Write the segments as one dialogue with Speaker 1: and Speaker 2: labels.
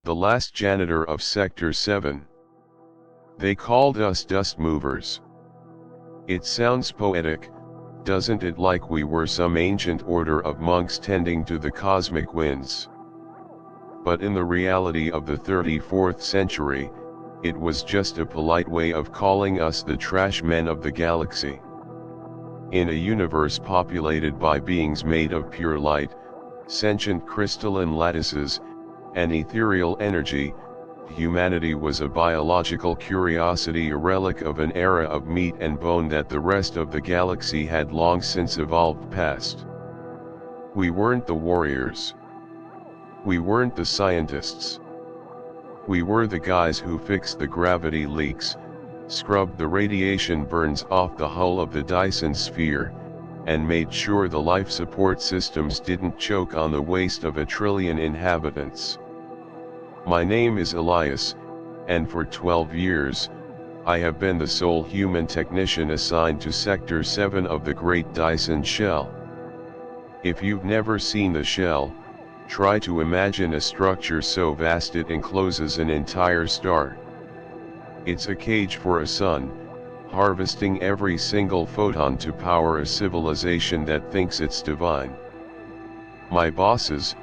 Speaker 1: the last janitor of Sector 7. They called us dust movers. It sounds poetic, doesn't it, like we were some ancient order of monks tending to the cosmic winds? But in the reality of the 34th century, it was just a polite way of calling us the trash men of the galaxy. In a universe populated by beings made of pure light, sentient crystalline lattices, and ethereal energy, humanity was a biological curiosity, a relic of an era of meat and bone that the rest of the galaxy had long since evolved past. We weren't the warriors. We weren't the scientists. We were the guys who fixed the gravity leaks, scrubbed the radiation burns off the hull of the Dyson Sphere, and made sure the life support systems didn't choke on the waste of 1 trillion inhabitants. My name is Elias, and for 12 years, I have been the sole human technician assigned to Sector 7 of the Great Dyson Shell. If you've never seen the shell, try to imagine a structure so vast it encloses an entire star. It's a cage for a sun, harvesting every single photon to power a civilization that thinks it's divine. My bosses,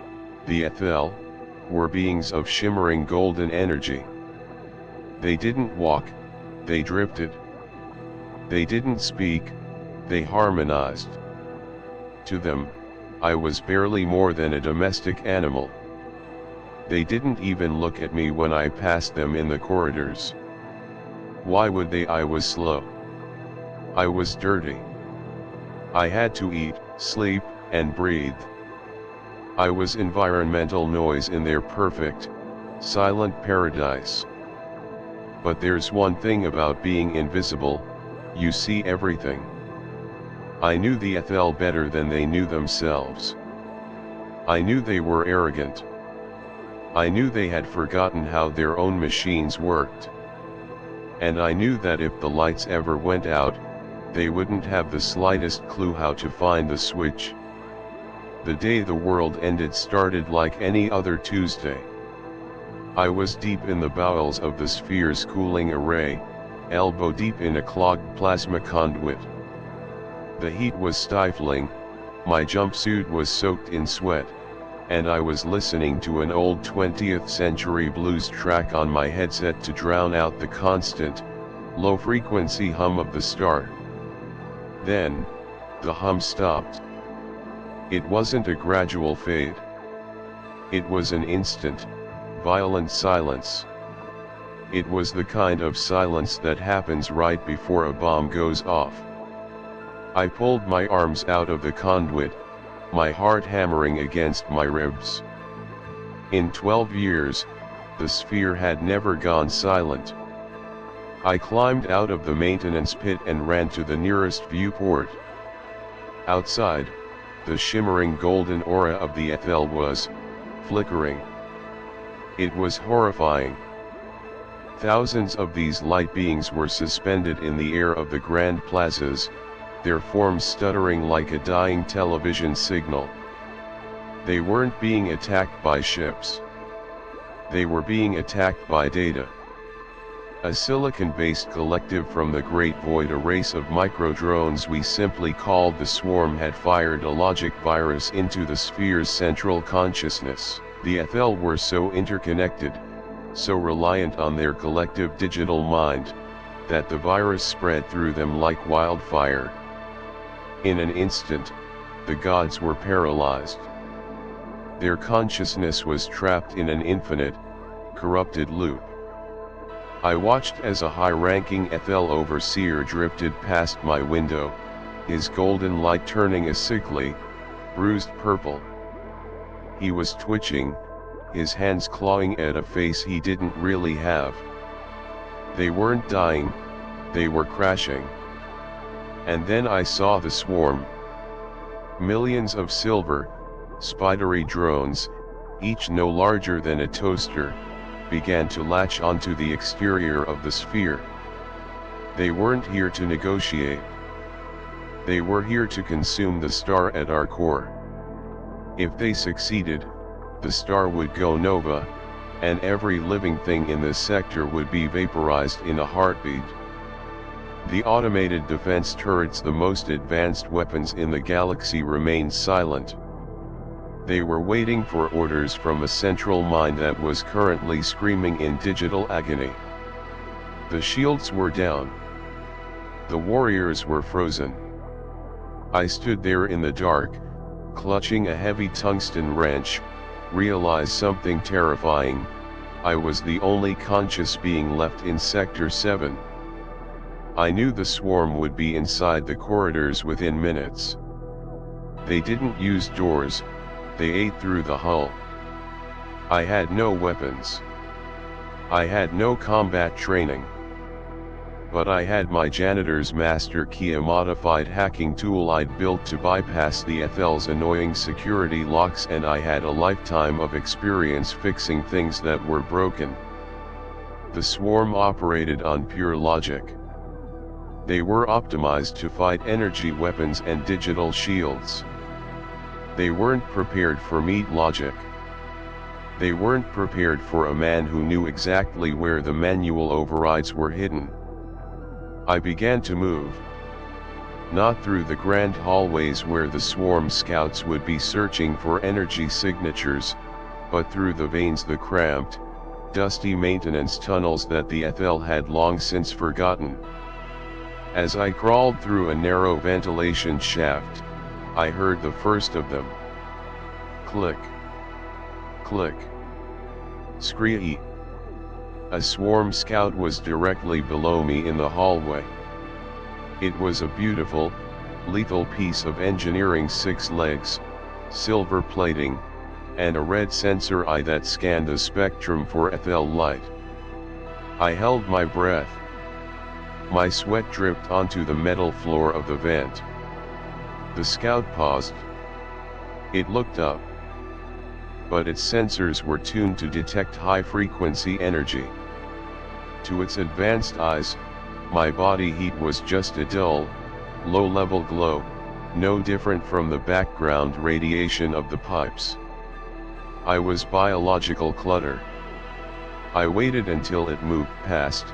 Speaker 1: the Aethel, were beings of shimmering golden energy. They didn't walk, they drifted. They didn't speak, they harmonized. To them, I was barely more than a domestic animal. They didn't even look at me when I passed them in the corridors. Why would they? I was slow. I was dirty. I had to eat, sleep, and breathe. I was environmental noise in their perfect, silent paradise. But there's one thing about being invisible, you see everything. I knew the Aethel better than they knew themselves. I knew they were arrogant. I knew they had forgotten how their own machines worked. And I knew that if the lights ever went out, they wouldn't have the slightest clue how to find the switch. The day the world ended started like any other Tuesday. I was deep in the bowels of the sphere's cooling array, elbow deep in a clogged plasma conduit. The heat was stifling, my jumpsuit was soaked in sweat, and I was listening to an old 20th century blues track on my headset to drown out the constant, low-frequency hum of the star. Then, the hum stopped. It wasn't a gradual fade. It was an instant, violent silence. It was the kind of silence that happens right before a bomb goes off. I pulled my arms out of the conduit, my heart hammering against my ribs. In 12 years, the sphere had never gone silent. I climbed out of the maintenance pit and ran to the nearest viewport. Outside, the shimmering golden aura of the Aethel was flickering. It was horrifying. Thousands of these light beings were suspended in the air of the grand plazas, their forms stuttering like a dying television signal. They weren't being attacked by ships. They were being attacked by data. A silicon-based collective from the Great Void, a race of micro-drones we simply called the Swarm, had fired a logic virus into the sphere's central consciousness. The Aethel were so interconnected, so reliant on their collective digital mind, that the virus spread through them like wildfire. In an instant, the gods were paralyzed. Their consciousness was trapped in an infinite, corrupted loop. I watched as a high-ranking Aethel overseer drifted past my window, his golden light turning a sickly, bruised purple. He was twitching, his hands clawing at a face he didn't really have. They weren't dying, they were crashing. And then I saw the swarm. Millions of silver, spidery drones, each no larger than a toaster, began to latch onto the exterior of the sphere. They weren't here to negotiate. They were here to consume the star at our core. If they succeeded, the star would go nova, and every living thing in this sector would be vaporized in a heartbeat. The automated defense turrets, the most advanced weapons in the galaxy, remained silent. They were waiting for orders from a central mind that was currently screaming in digital agony. The shields were down. The warriors were frozen. I stood there in the dark, clutching a heavy tungsten wrench, realized something terrifying: I was the only conscious being left in Sector 7. I knew the swarm would be inside the corridors within minutes. They didn't use doors, they ate through the hull. I had no weapons. I had no combat training. But I had my Janitor's master key, a modified hacking tool I'd built to bypass the Aethel's annoying security locks, and I had a lifetime of experience fixing things that were broken. The swarm operated on pure logic. They were optimized to fight energy weapons and digital shields. They weren't prepared for meat logic. They weren't prepared for a man who knew exactly where the manual overrides were hidden. I began to move. Not through the grand hallways where the swarm scouts would be searching for energy signatures, but through the veins, the cramped, dusty maintenance tunnels that the Aethel had long since forgotten. As I crawled through a narrow ventilation shaft, I heard the first of them. Click. Click. Scree. A swarm scout was directly below me in the hallway. It was a beautiful, lethal piece of engineering: 6 legs, silver plating, and a red sensor eye that scanned the spectrum for Aethel light. I held my breath. My sweat dripped onto the metal floor of the vent. The scout paused. It looked up. But its sensors were tuned to detect high-frequency energy. To its advanced eyes, my body heat was just a dull, low-level glow, no different from the background radiation of the pipes. I was biological clutter. I waited until it moved past,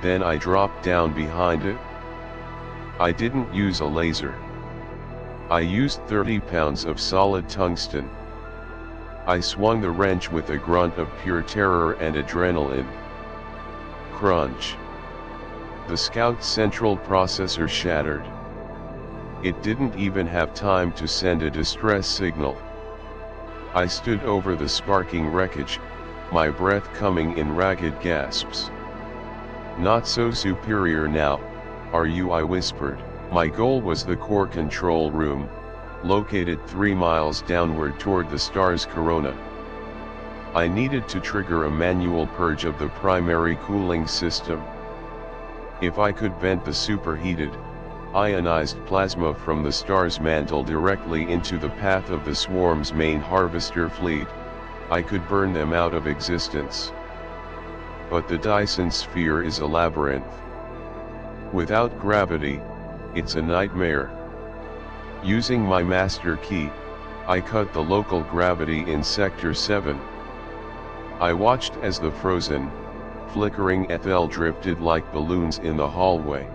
Speaker 1: then I dropped down behind it. I didn't use a laser. I used 30 pounds of solid tungsten. I swung the wrench with a grunt of pure terror and adrenaline. Crunch. The scout's central processor shattered. It didn't even have time to send a distress signal. I stood over the sparking wreckage, my breath coming in ragged gasps. "Not so superior now, are you?" I whispered. My goal was the core control room, located 3 miles downward toward the star's corona. I needed to trigger a manual purge of the primary cooling system. If I could vent the superheated, ionized plasma from the star's mantle directly into the path of the swarm's main harvester fleet, I could burn them out of existence. But the Dyson Sphere is a labyrinth. Without gravity, it's a nightmare. Using my master key, I cut the local gravity in Sector 7. I watched as the frozen, flickering Aethel drifted like balloons in the hallway.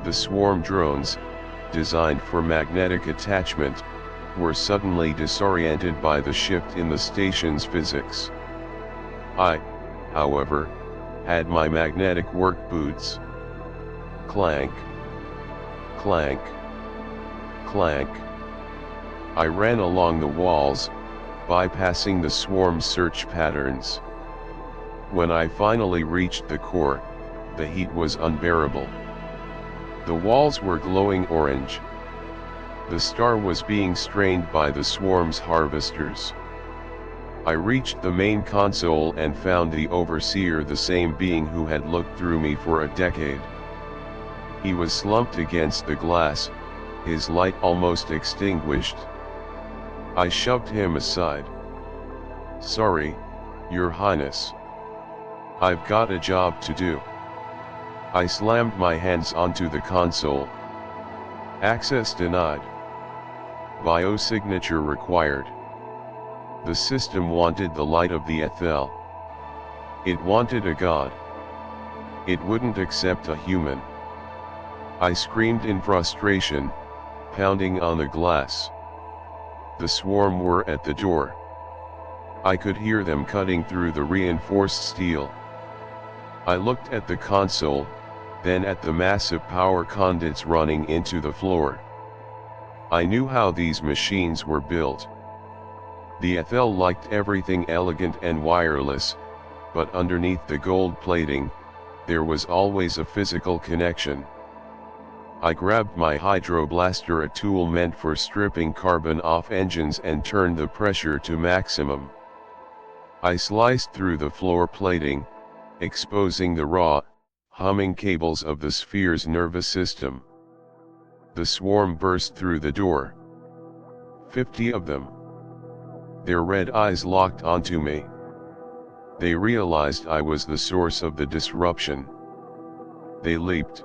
Speaker 1: The swarm drones, designed for magnetic attachment, were suddenly disoriented by the shift in the station's physics. I, however, had my magnetic work boots. Clank. Clank. Clank. I ran along the walls, bypassing the swarm's search patterns. When I finally reached the core, the heat was unbearable. The walls were glowing orange. The star was being strained by the swarm's harvesters. I reached the main console and found the overseer, the same being who had looked through me for a decade. He was slumped against the glass, his light almost extinguished. I shoved him aside. "Sorry, Your Highness. I've got a job to do." I slammed my hands onto the console. "Access denied. Biosignature required." The system wanted the light of the Aethel. It wanted a god. It wouldn't accept a human. I screamed in frustration, pounding on the glass. The swarm were at the door. I could hear them cutting through the reinforced steel. I looked at the console, then at the massive power conduits running into the floor. I knew how these machines were built. The Aethel liked everything elegant and wireless, but underneath the gold plating, there was always a physical connection. I grabbed my hydroblaster, a tool meant for stripping carbon off engines, and turned the pressure to maximum. I sliced through the floor plating, exposing the raw, humming cables of the sphere's nervous system. The swarm burst through the door. 50 of them. Their red eyes locked onto me. They realized I was the source of the disruption. They leaped.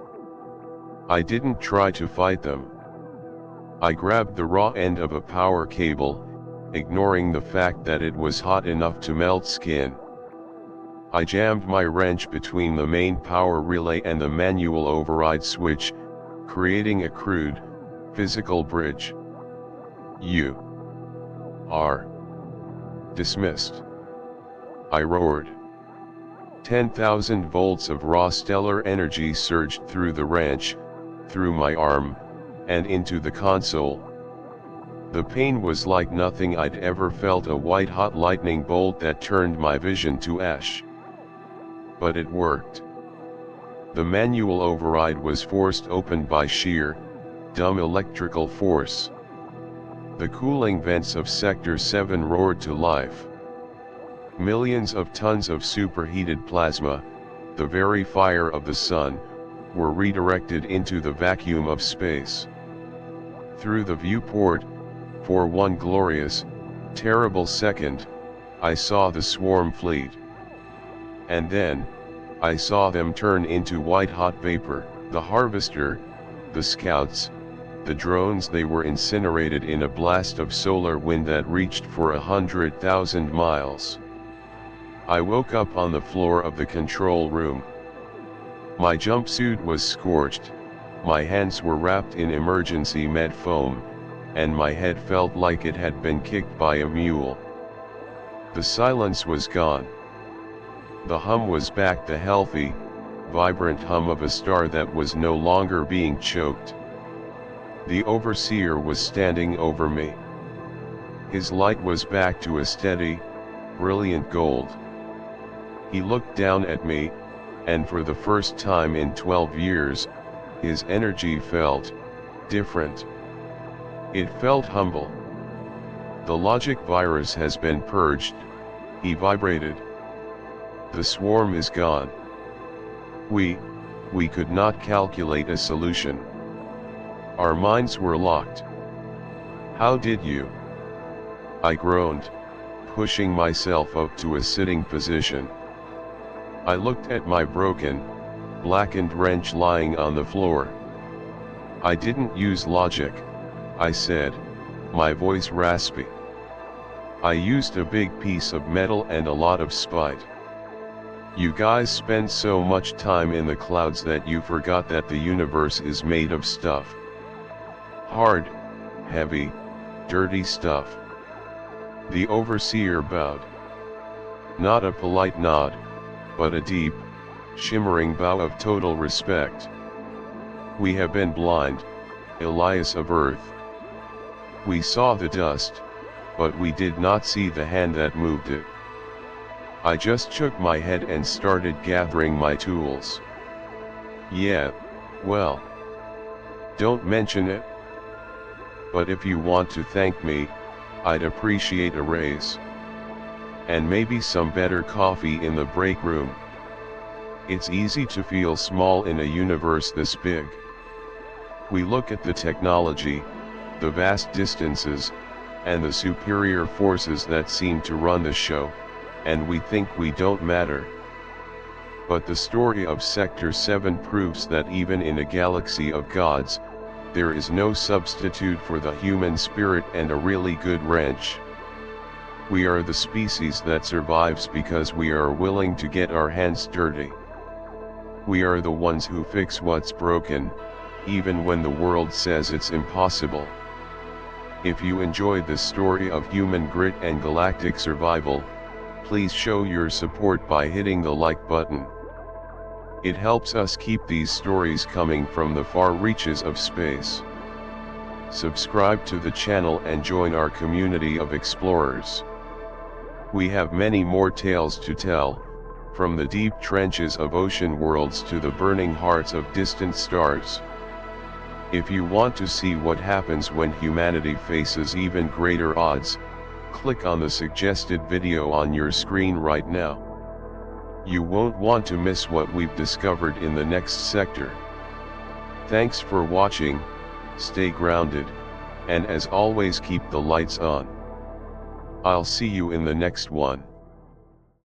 Speaker 1: I didn't try to fight them. I grabbed the raw end of a power cable, ignoring the fact that it was hot enough to melt skin. I jammed my wrench between the main power relay and the manual override switch, creating a crude, physical bridge. You are dismissed. I roared. 10,000 volts of raw stellar energy surged through the wrench, through my arm, and into the console. The pain was like nothing I'd ever felt, a white-hot lightning bolt that turned my vision to ash. But it worked. The manual override was forced open by sheer, dumb electrical force. The cooling vents of Sector 7 roared to life. Millions of tons of superheated plasma, the very fire of the sun, were redirected into the vacuum of space. Through the viewport, for one glorious, terrible second, I saw the swarm fleet. And then, I saw them turn into white-hot vapor. The harvester, the scouts, the drones, they were incinerated in a blast of solar wind that reached for 100,000 miles. I woke up on the floor of the control room. My jumpsuit was scorched, my hands were wrapped in emergency med foam, and my head felt like it had been kicked by a mule. The silence was gone. The hum was back, the healthy, vibrant hum of a star that was no longer being choked. The overseer was standing over me. His light was back to a steady, brilliant gold. He looked down at me, and for the first time in 12 years, his energy felt different. It felt humble. The logic virus has been purged, he vibrated. The swarm is gone. We could not calculate a solution. Our minds were locked. How did you? I groaned, pushing myself up to a sitting position. I looked at my broken, blackened wrench lying on the floor. I didn't use logic, I said, my voice raspy. I used a big piece of metal and a lot of spite. You guys spend so much time in the clouds that you forgot that the universe is made of stuff. Hard, heavy, dirty stuff. The overseer bowed. Not a polite nod, but a deep, shimmering bow of total respect. We have been blind, Elias of Earth. We saw the dust, but we did not see the hand that moved it. I just shook my head and started gathering my tools. Yeah, well, don't mention it. But if you want to thank me, I'd appreciate a raise. And maybe some better coffee in the break room. It's easy to feel small in a universe this big. We look at the technology, the vast distances, and the superior forces that seem to run the show, and we think we don't matter. But the story of Sector 7 proves that even in a galaxy of gods, there is no substitute for the human spirit and a really good wrench. We are the species that survives because we are willing to get our hands dirty. We are the ones who fix what's broken, even when the world says it's impossible. If you enjoyed this story of human grit and galactic survival, please show your support by hitting the like button. It helps us keep these stories coming from the far reaches of space. Subscribe to the channel and join our community of explorers. We have many more tales to tell, from the deep trenches of ocean worlds to the burning hearts of distant stars. If you want to see what happens when humanity faces even greater odds, click on the suggested video on your screen right now. You won't want to miss what we've discovered in the next sector. Thanks for watching, stay grounded, and as always keep the lights on. I'll see you in the next one.